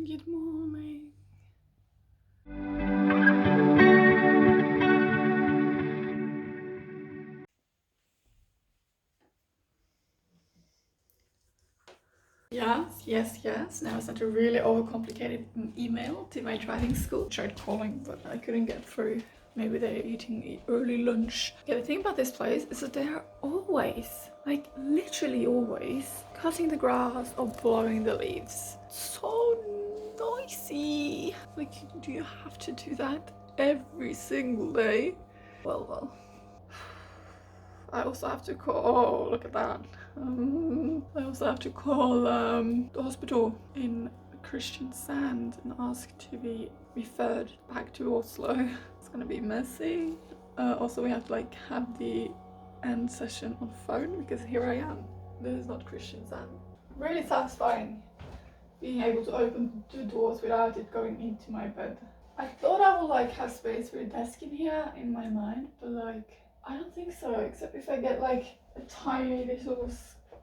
Good morning. Yes. Now I sent a really overcomplicated email to my driving school. Tried calling, but I couldn't get through. Maybe they're eating early lunch. Yeah, the thing about this place is that they're always, like literally always, cutting the grass or blowing the leaves. So noisy. Like, do you have to do that every single day? Well. I also have to call, oh, look at that. I also have to call the hospital in Christian Sand and ask to be referred back to Oslo. It's gonna be messy. Also, we have to like have the end session on phone because here I am. This is not Christian Sand. Really satisfying being able to open the doors without it going into my bed. I thought I would like have space for a desk in here in my mind, but like I don't think so, except if I get like a tiny little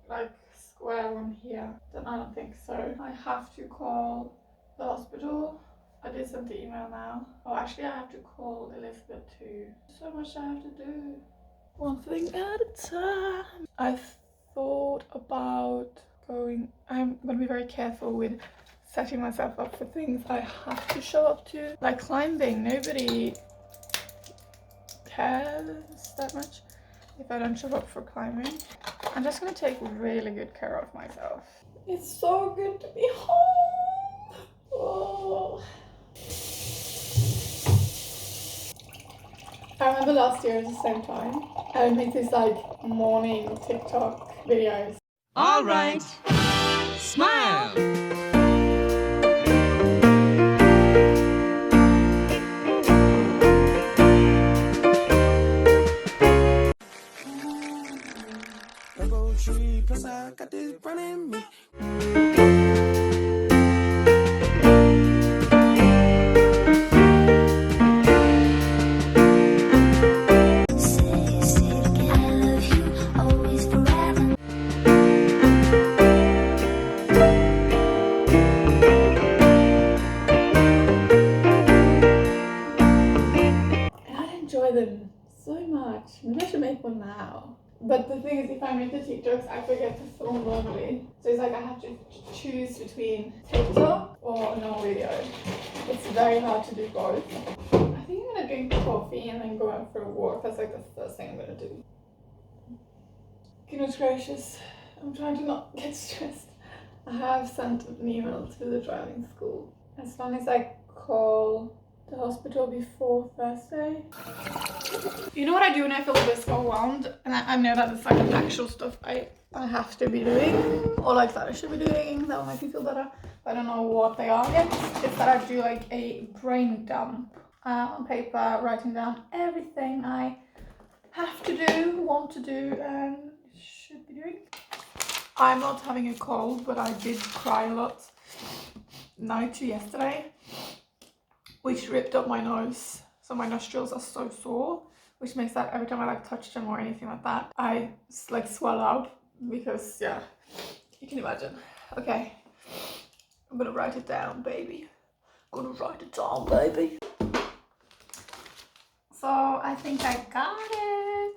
like square one here, then I don't think so. I have to call the hospital. I did send the email now. Oh, actually I have to call Elizabeth too. So much I have to do. One thing at a time. I thought about I'm gonna be very careful with setting myself up for things I have to show up to. Like climbing, nobody cares that much if I don't show up for climbing. I'm just gonna take really good care of myself. It's so good to be home. Oh. I remember last year at the same time, I would make these like morning TikTok videos. All right, smile. Rainbow tree, plus I got this running me. Them so much. Maybe I should make one now. But the thing is, if I make the TikToks, I forget to film normally. So it's like I have to choose between TikTok or no video. It's very hard to do both. I think I'm gonna drink coffee and then go out for a walk. That's like the first thing I'm gonna do. Goodness gracious. I'm trying to not get stressed. I have sent an email to the driving school. As long as I call the hospital before Thursday. You know what I do when I feel a bit overwhelmed, and I know that it's like actual stuff I have to be doing, or like that I should be doing, that will make me feel better. I don't know what they are yet. It's that I do like a brain dump on paper, writing down everything I have to do, want to do, and should be doing. I'm not having a cold, but I did cry a lot night to yesterday, which ripped up my nose. So my nostrils are so sore, which makes that every time I like touch them or anything like that, I like swell up because yeah, you can imagine. Okay, I'm gonna write it down, baby. I'm gonna write it down, baby. So I think I got it.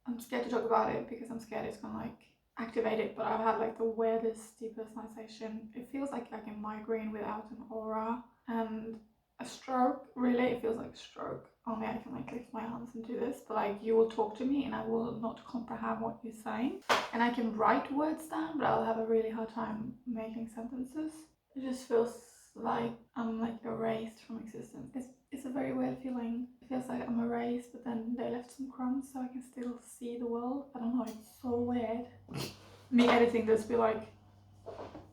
I'm scared to talk about it because I'm scared it's gonna like activate it, but I've had like the weirdest depersonalization. It feels like a migraine without an aura, and a stroke. Really, it feels like a stroke. Only I can like lift my hands and do this, but like you will talk to me and I will not comprehend what you're saying. And I can write words down, but I'll have a really hard time making sentences. It just feels like I'm like erased from existence. It's a very weird feeling. It feels like I'm erased, but then they left some crumbs so I can still see the world. I don't know, it's so weird. Me editing this be like,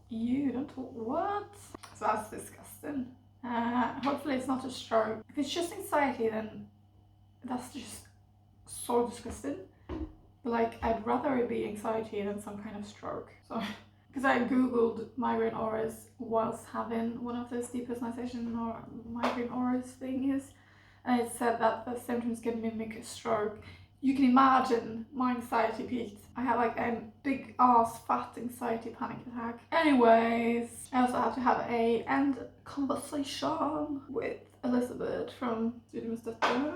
you don't talk, what? So that's disgusting. Hopefully it's not a stroke. If it's just anxiety, then that's just so disgusting. But like, I'd rather it be anxiety than some kind of stroke. So, because I googled migraine auras whilst having one of those depersonalization or migraine auras thingies, and it said that the symptoms can mimic a stroke You can imagine my anxiety peaked. I had like a big ass fat anxiety panic attack. Anyways, I also had to have a end conversation with Elizabeth from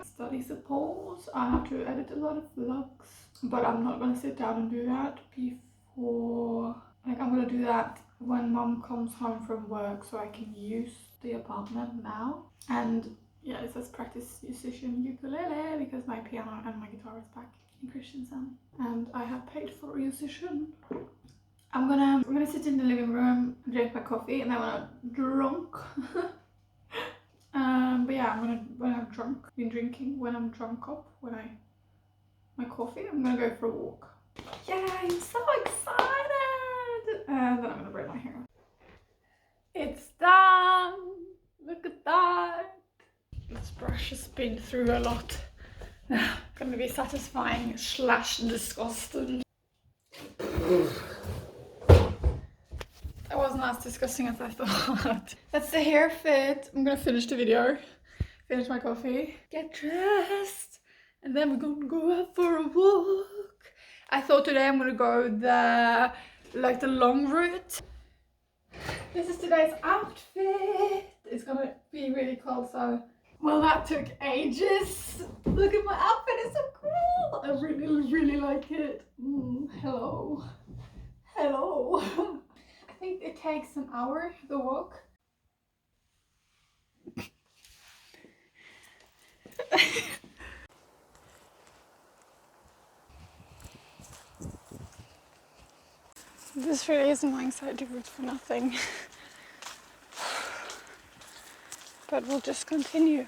study support. I have to edit a lot of vlogs, but I'm not gonna sit down and do that before, like I'm gonna do that when mom comes home from work so I can use the apartment now. And yeah, it says practice musician ukulele because my piano and my guitar is back in Christiansand and I have paid for a musician. I'm gonna sit in the living room, drink my coffee, and then when I'm drunk but yeah, when I'm drunk, been drinking when I'm drunk up, my coffee, I'm gonna go for a walk. Yeah, I'm so excited! And then I'm gonna braid my hair. It's done! Look at that! This brush has been through a lot. Gonna be satisfying / disgusting. That wasn't as disgusting as I thought. That's the hair fit. I'm gonna finish the video, finish my coffee, get dressed, and then we're gonna go out for a walk. I thought today I'm gonna go the long route. This is today's outfit. It's gonna be really cold, so well, that took ages. Look at my outfit, it's so cool. I really like it. Hello. Hello. I think it takes an hour, the walk. This really isn't my anxiety route for nothing. But we'll just continue.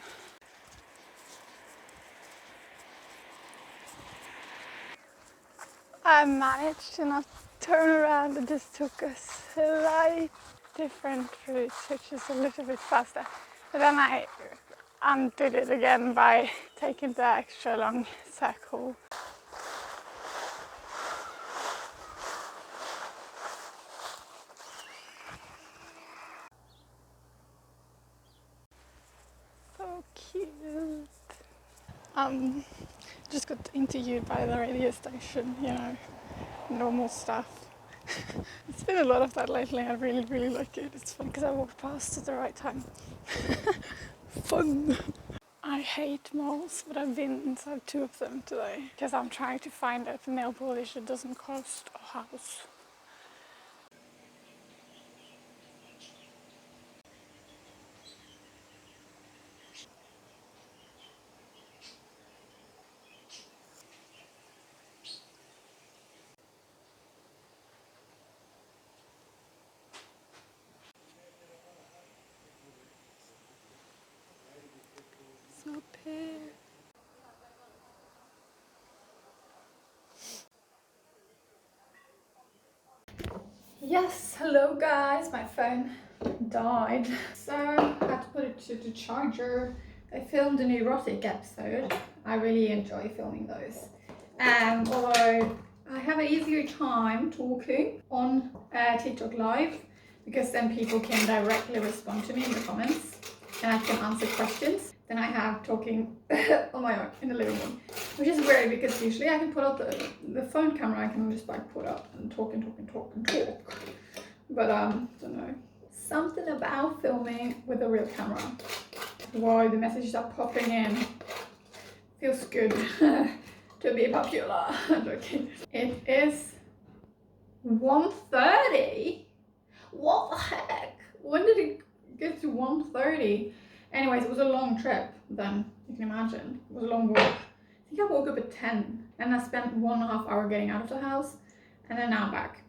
I managed to not turn around. It just took a slight different route, which is a little bit faster. But then I undid it again by taking the extra long circle. So cute. Just got interviewed by the radio station, you know, normal stuff. It's been a lot of that lately. I really like it. It's fun because I walked past at the right time. Fun. I hate malls, but I've been inside 2 of them today because I'm trying to find a nail polish that doesn't cost a house. So big. Yes, hello guys, my phone died. So I had to put it to the charger. I filmed an erotic episode. I really enjoy filming those. Although I have an easier time talking on TikTok Live because then people can directly respond to me in the comments and I can answer questions than I have talking on my own in the living room. Which is weird because usually I can put up the phone camera, I can just like put up and talk. But don't know. Something about filming with a real camera. Why the messages are popping in. Feels good to be popular. I'm joking. It is 1:30. What the heck? When did it get to 1:30? Anyways, it was a long trip then, you can imagine. It was a long walk. I think I woke up at 10 and I spent 1.5 hours getting out of the house and then now I'm back.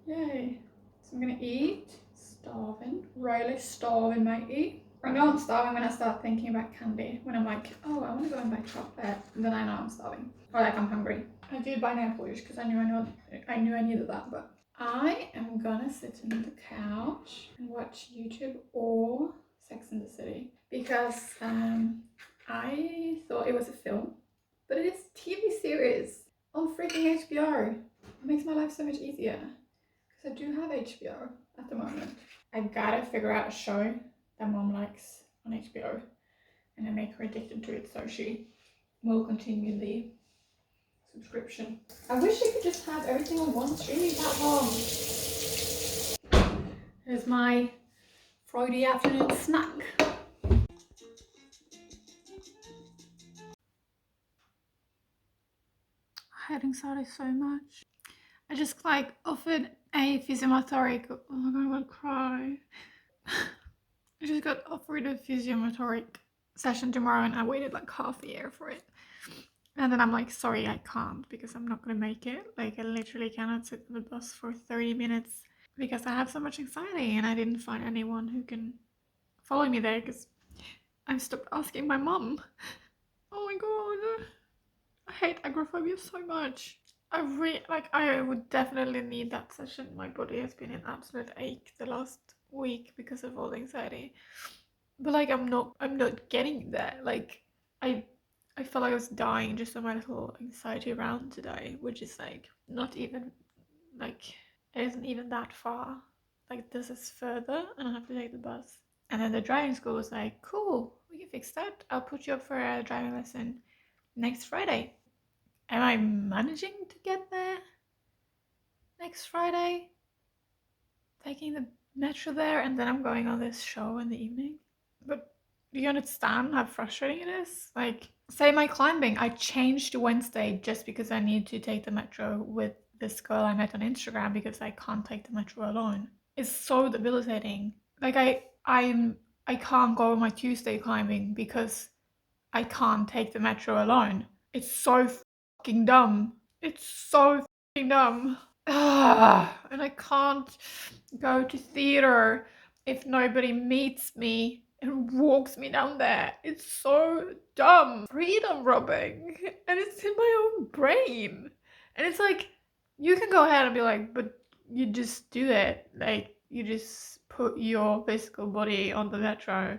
Yay. So I'm gonna eat. Starving. Really starving, matey. I know I'm starving when I start thinking about candy. When I'm like, oh, I want to go and buy chocolate. And then I know I'm starving. Or like I'm hungry. I did buy nail polish because I knew I needed that, but I am gonna sit on the couch and watch YouTube or Sex and the City because I thought it was a film, but it is a TV series on freaking HBO. It makes my life so much easier because I do have HBO at the moment. I gotta figure out a show that mom likes on HBO and then make her addicted to it so she will continue the subscription. I wish you could just have everything on one streaming platform. Here's my Friday afternoon snack. I hate anxiety so much. I just like offered a physiomotoric. Oh my god, I'm gonna cry. I just got offered a physiomotoric session tomorrow and I waited like half a year for it. And then I'm like, sorry, I can't because I'm not gonna make it. Like, I literally cannot sit on the bus for 30 minutes because I have so much anxiety and I didn't find anyone who can follow me there because I stopped asking my mum. Oh my god. I hate agoraphobia so much. I would definitely need that session. My body has been in absolute ache the last week because of all the anxiety. But like I'm not getting there. Like I felt like I was dying just on my little anxiety round today, which is like not even like it isn't even that far. Like this is further and I have to take the bus. And then the driving school was like, cool, we can fix that. I'll put you up for a driving lesson next Friday. Am I managing to get there next Friday? Taking the metro there and then I'm going on this show in the evening? But do you understand how frustrating it is? Like, say my climbing, I changed to Wednesday just because I need to take the metro with this girl I met on Instagram because I can't take the metro alone. It's so debilitating. Like I can't go on my Tuesday climbing because I can't take the metro alone. It's so fucking dumb. It's so fucking dumb. And I can't go to theater if nobody meets me and walks me down there. It's so dumb. Freedom robbing. And it's in my own brain. And it's like, you can go ahead and be like, but you just do it. Like, you just put your physical body on the metro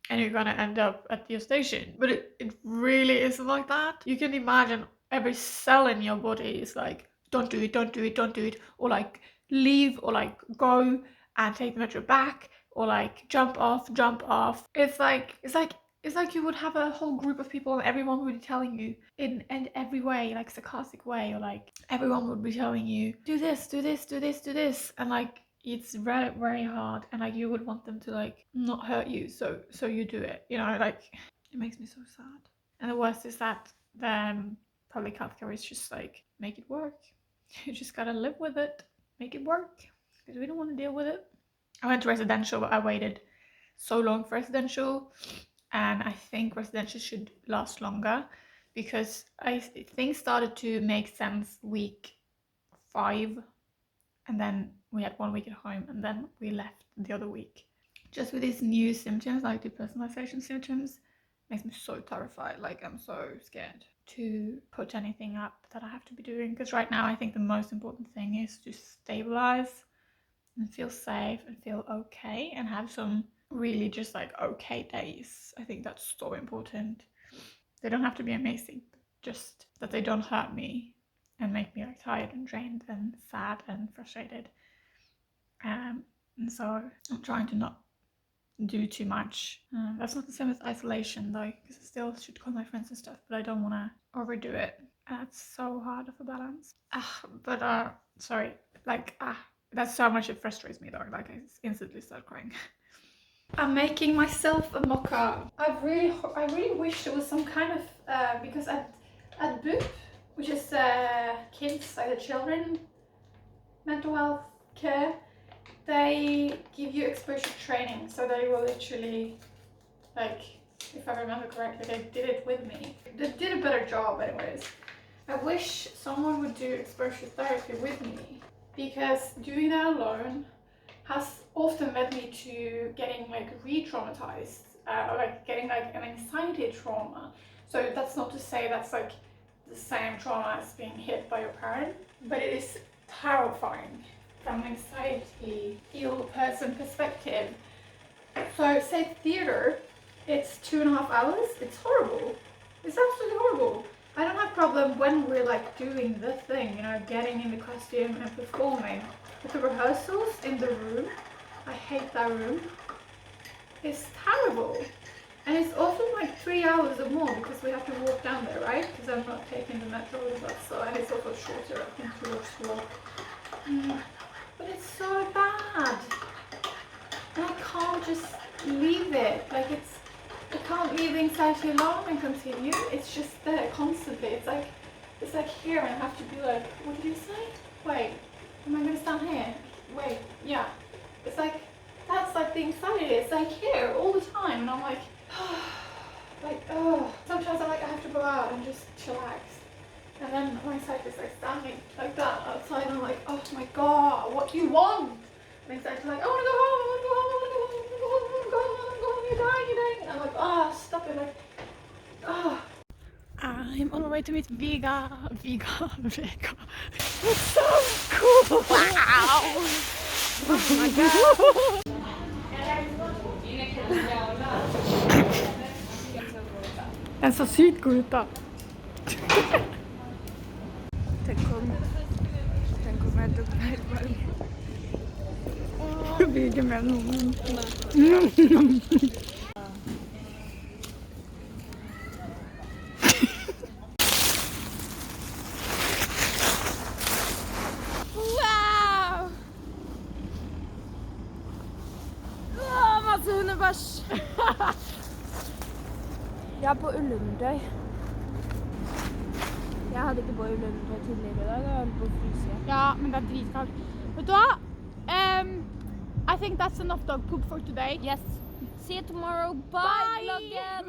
and you're gonna end up at your station. But it really isn't like that. You can imagine every cell in your body is like, don't do it, don't do it, don't do it, or like leave, or like go and take the metro back, or like jump off. It's like you would have a whole group of people and everyone would be telling you in every way, like sarcastic way, or like everyone would be telling you, do this, do this, do this, do this, and like it's very, very hard, and like you would want them to like not hurt you, so you do it, you know, like it makes me so sad. And the worst is that the public healthcare is just like, make it work. You just gotta live with it, make it work, because we don't want to deal with it. I went to residential, but I waited so long for residential, and I think residential should last longer because things started to make sense week 5, and then we had 1 week at home, and then we left the other week. Just with these new symptoms, like depersonalization symptoms, makes me so terrified. Like, I'm so scared to put anything up that I have to be doing, because right now I think the most important thing is to stabilize and feel safe and feel okay and have some really just like okay days. I think that's so important. They don't have to be amazing, just that they don't hurt me and make me like tired and drained and sad and frustrated. And so I'm trying to not do too much. That's not the same as isolation though, because I still should call my friends and stuff, but I don't want to overdo it. That's so hard of a balance. Sorry, like that's so much it frustrates me though. Like I instantly start crying. I'm making myself a mocha. I really wish there was some kind of because at BOOP, which is kids, like the children mental health care, they give you exposure training, so they will literally, like, if I remember correctly, they did it with me. They did a better job anyways. I wish someone would do exposure therapy with me, because doing that alone has often led me to getting like re-traumatized, or like getting like an anxiety trauma. So that's not to say that's like the same trauma as being hit by your parent, but it is terrifying from an anxiety ill person perspective. So say theater, it's 2.5 hours. It's horrible. It's absolutely horrible. I don't have problem when we're like doing the thing, you know, getting in the costume and performing. But the rehearsals in the room, I hate that room. It's terrible. And it's often like 3 hours or more because we have to walk down there, right? Because I'm not taking the metro or the bus, so and it's also shorter, I think, to walk. But it's so bad. And I can't just leave it. Like I can't leave the anxiety alone and continue. It's just there constantly. It's like here and I have to be like, what did you say? Wait, am I gonna stand here? Wait, yeah. It's like, that's like the anxiety. It's like here all the time and I'm like, sometimes I'm like, I have to go out and just chillax. And then my anxiety is like standing like that outside and I'm like, oh my god, what do you want? And anxiety like, I wanna go home, I wanna go home, I wanna go home, I wanna go home, I wanna go home, you're dying. And I'm like, stop it, like, I'm on my way to meet Vega. It's so cool! Wow! Oh my god! Den så sykt god ut da. Tenk om jeg tok feil valg. Vega med noen. Wow! Masse hundebæsj. Jeg er på Ullundøy. Jeg hadde ikke på Ullundøy tidligere i dag, jeg hadde på fryse. Ja, men det dritkaldt. Vet du hva? I think that's enough dog poop for today. Yes. See you tomorrow. Bye, vloggen!